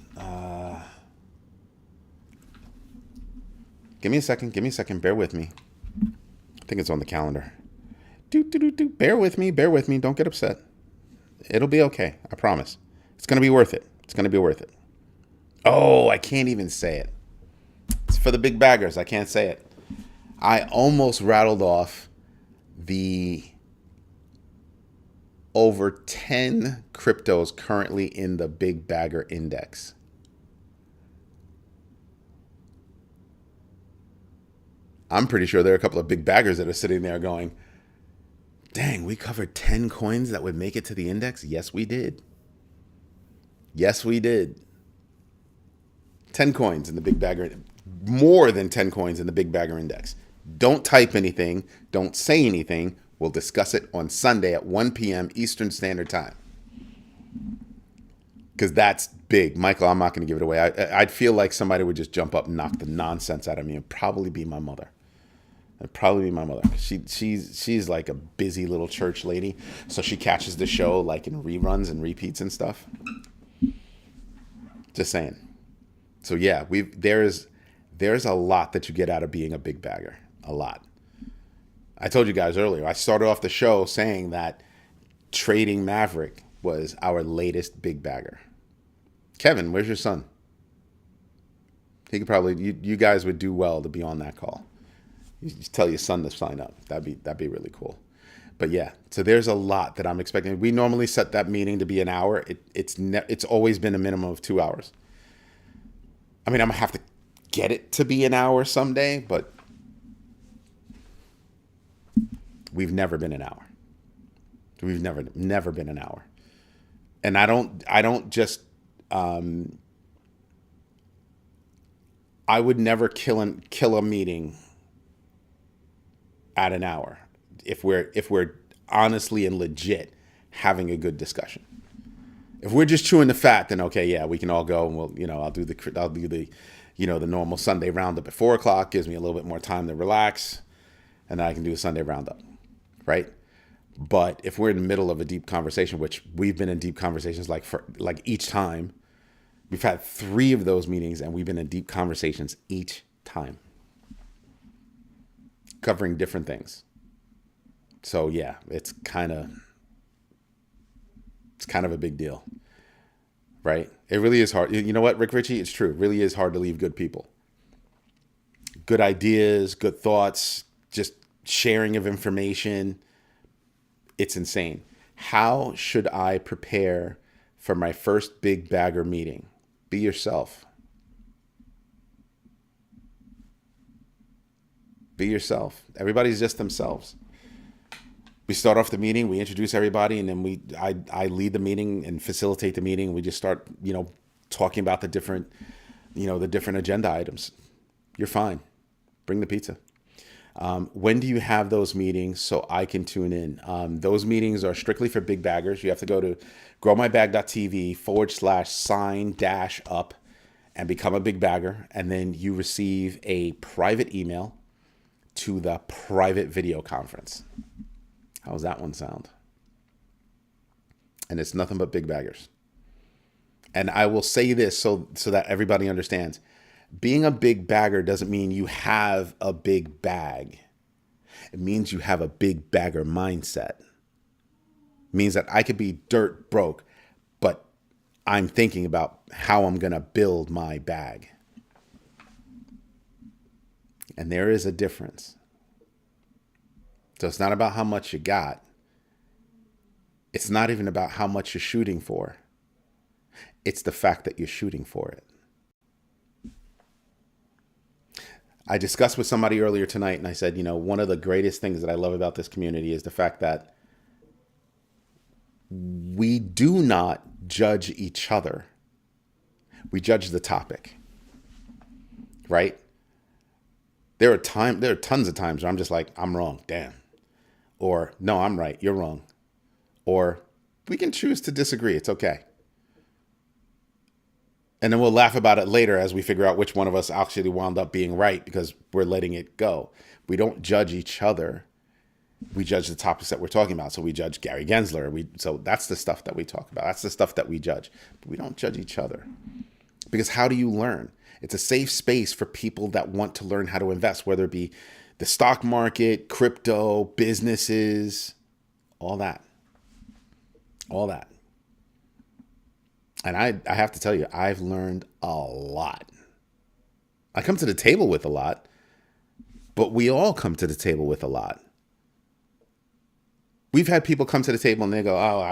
Give me a second. Bear with me. I think it's on the calendar. Bear with me. Don't get upset. It'll be okay. I promise. It's going to be worth it. Oh, I can't even say it. It's for the big baggers. I can't say it. I almost rattled off the over 10 cryptos currently in the big bagger index. I'm pretty sure there are a couple of big baggers that are sitting there going, dang, we covered 10 coins that would make it to the index? Yes, we did. 10 coins in the big bagger, more than 10 coins in the big bagger index. Don't type anything. Don't say anything. We'll discuss it on Sunday at 1 p.m. Eastern Standard Time. Because that's big. Michael, I'm not going to give it away. I'd feel like somebody would just jump up and knock the nonsense out of me. It'd probably be my mother. She's like a busy little church lady. So she catches the show like in reruns and repeats and stuff. Just saying. So yeah, there's a lot that you get out of being a big bagger. A lot. I told you guys earlier, I started off the show saying that Trading Maverick was our latest big bagger. Kevin, where's your son? He could probably, you guys would do well to be on that call. You just tell your son to sign up. That'd be really cool. But yeah, so there's a lot that I'm expecting. We normally set that meeting to be an hour. It's always been a minimum of 2 hours. I mean, I'm gonna have to get it to be an hour someday, but we've never been an hour. We've never been an hour. And I don't just, I would never kill a meeting at an hour if we're honestly and legit having a good discussion. If we're just chewing the fat, then okay, yeah, we can all go and I'll do the normal Sunday roundup at 4:00, gives me a little bit more time to relax, and then I can do a Sunday roundup, right? But if we're in the middle of a deep conversation, which we've been in deep conversations like each time, we've had 3 of those meetings and we've been in deep conversations each time, covering different things. So yeah, it's kind of a big deal, right? It really is hard. You know what, Rick Ritchie? It's true. It really is hard to leave good people. Good ideas, good thoughts, just sharing of information. It's insane. How should I prepare for my first big bagger meeting? Be yourself. Be yourself. Everybody's just themselves. We start off the meeting, we introduce everybody, and then I lead the meeting and facilitate the meeting. We just start, talking about the different agenda items. You're fine. Bring the pizza. When do you have those meetings so I can tune in? Those meetings are strictly for big baggers. You have to go to growmybag.tv/sign-up and become a big bagger. And then you receive a private email to the private video conference. How's that one sound? And it's nothing but big baggers. And I will say this so that everybody understands. Being a big bagger doesn't mean you have a big bag. It means you have a big bagger mindset. It means that I could be dirt broke, but I'm thinking about how I'm going to build my bag. And there is a difference. So it's not about how much you got. It's not even about how much you're shooting for. It's the fact that you're shooting for it. I discussed with somebody earlier tonight, and I said, one of the greatest things that I love about this community is the fact that we do not judge each other. We judge the topic, right? There are tons of times where I'm just like, I'm wrong, damn. Or, no, I'm right, you're wrong. Or, we can choose to disagree, it's okay. And then we'll laugh about it later as we figure out which one of us actually wound up being right because we're letting it go. We don't judge each other. We judge the topics that we're talking about. So we judge Gary Gensler. So that's the stuff that we talk about. That's the stuff that we judge. But we don't judge each other. Because how do you learn? It's a safe space for people that want to learn how to invest, whether it be the stock market, crypto, businesses, all that. All that. And I have to tell you, I've learned a lot. I come to the table with a lot, but we all come to the table with a lot. We've had people come to the table and they go, oh,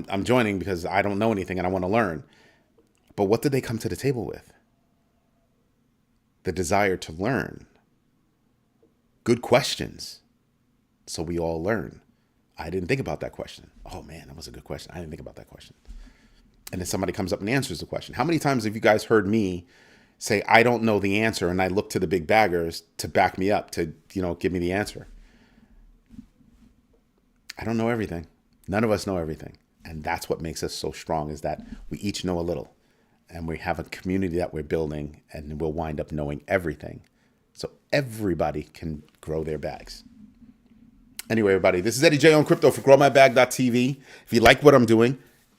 I'm joining because I don't know anything and I want to learn. But what did they come to the table with? The desire to learn. Good questions. So we all learn. I didn't think about that question. Oh man, that was a good question. I didn't think about that question. And then somebody comes up and answers the question. How many times have you guys heard me say, I don't know the answer, and I look to the big baggers to back me up, to, give me the answer? I don't know everything. None of us know everything. And that's what makes us so strong, is that we each know a little. And we have a community that we're building, and we'll wind up knowing everything. So everybody can grow their bags. Anyway, everybody, this is Eddie J on crypto for growmybag.tv. If you like what I'm doing,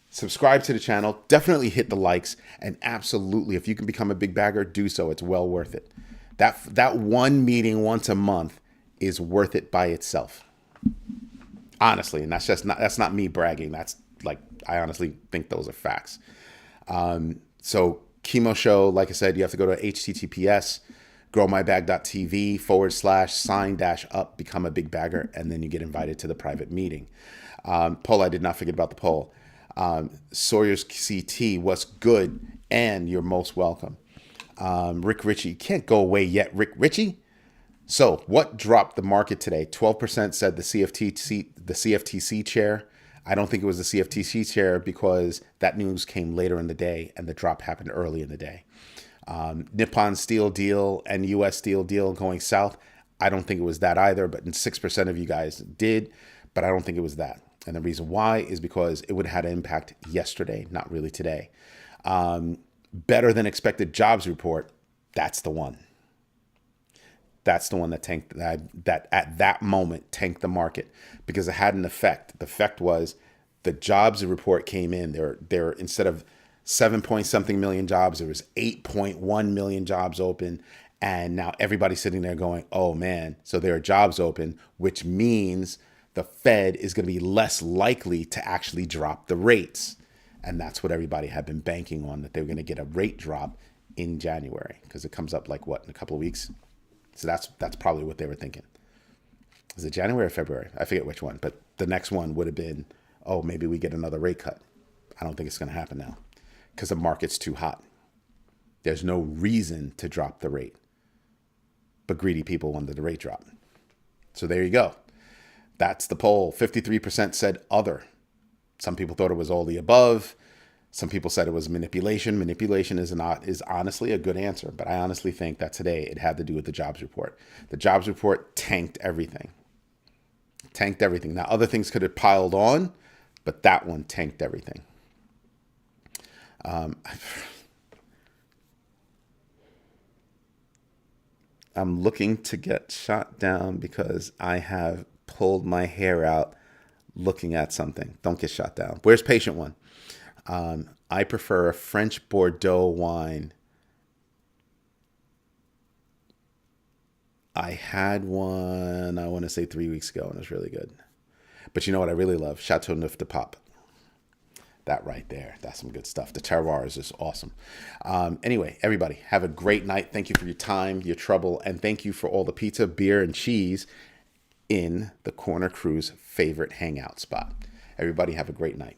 subscribe to the channel. Definitely hit the likes. And absolutely, if you can become a big bagger, do so. It's well worth it. That one meeting once a month is worth it by itself. Honestly, and that's not me bragging. That's like, I honestly think those are facts. So Chemo Show, like I said, you have to go to https growmybag.tv/sign-up, become a big bagger, and then you get invited to the private meeting. Poll, I did not forget about the poll. Sawyer's CT, what's good? And you're most welcome. Rick Ritchie, can't go away yet, Rick Ritchie. So what dropped the market today? 12% said the CFTC chair. I don't think it was the CFTC chair because that news came later in the day and the drop happened early in the day. Nippon Steel deal and US Steel deal going south. I don't think it was that either, but 6% of you guys did, but I don't think it was that. And the reason why is because it would have had an impact yesterday, not really today. Better than expected jobs report. That's the one. That's the one that tanked, that at that moment tanked the market because it had an effect. The effect was the jobs report came in. There instead of 7-point-something million jobs, there was 8.1 million jobs open. And now everybody's sitting there going, oh man, so there are jobs open, which means the Fed is going to be less likely to actually drop the rates. And that's what everybody had been banking on, that they were going to get a rate drop in January because it comes up like what, in a couple of weeks? So that's probably what they were thinking. Is it January or February? I forget which one, but the next one would have been, oh, maybe we get another rate cut. I don't think it's going to happen now because the market's too hot. There's no reason to drop the rate, but greedy people wanted the rate drop. So there you go. That's the poll. 53% said other. Some people thought it was all the above. Some people said it was manipulation. Manipulation is honestly a good answer, but I honestly think that today it had to do with the jobs report. The jobs report tanked everything. Tanked everything. Now, other things could have piled on, but that one tanked everything. I'm looking to get shot down because I have pulled my hair out looking at something. Don't get shot down. Where's patient one? I prefer a French Bordeaux wine. I had one, I want to say 3 weeks ago, and it was really good. But you know what I really love? Chateau Neuf de Pape. That right there, that's some good stuff. The terroir is just awesome. Anyway, everybody, have a great night. Thank you for your time, your trouble, and thank you for all the pizza, beer, and cheese in the Corner Crew's favorite hangout spot. Everybody have a great night.